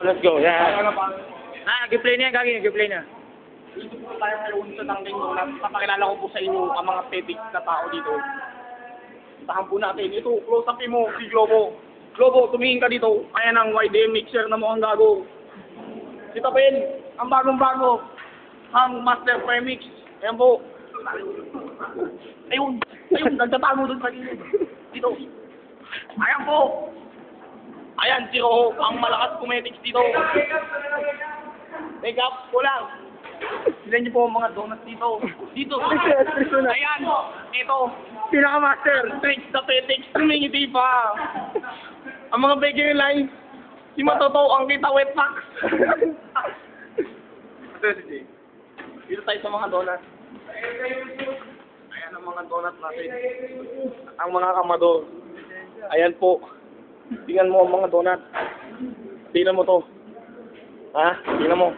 Let's go, yeah. Nag-play na yan, Gagi. Nag-play na. Dito po tayo ngayon sa Dunkin' Donuts. Papakilala ko po sa inyo ang mga pedik na tao dito. Tahan po natin. Ito, close up mo, si Globo. Globo, tumingin ka dito. Ayan ang YDM mixer na mukhang gago. Si Tapin, ang bagong-bago. Ang Master Premix. Ayan po. Ayun, nagtatago doon sa gilid. Dito. Ayan po. Ayan, si Roho, ang malakas kumetics dito. Make up, kulang. Sila niyo po ang mga donuts dito. Dito. Ayan, ito. Pinaka-master. Tricks na petics, tumingiti pa. Ang mga bakery line, si Matoto ang kita wet packs. Dito tayo sa mga donuts. Ayan ang mga donuts natin. Ang mga kamador. Ayan po. Tingnan mo ang mga donut. Tingnan mo to. Ha? Tingnan mo.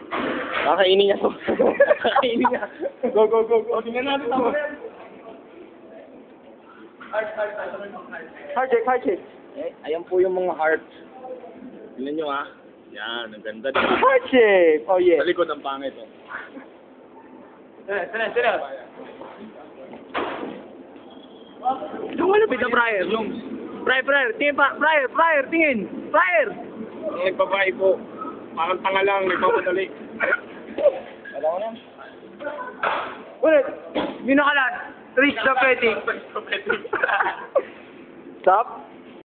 Kakainin niya to. Kakainin niya. Go, go, go, go. Tingnan natin ako. Heart check. Eh, ayan po yung mga hearts. Tingnan nyo ha. Yan, ang ganda din. Heart check. Oh, yeah. Sa likod ang pangit oh. Sira. Yung malapit na Briar. Briar. Tingin pa. Briar. Tingin. Briar. Ang babae po. Parang tanga lang, nagpapadali. Wala ko na. Ulit. Binakalan. Reach the petty. Stop.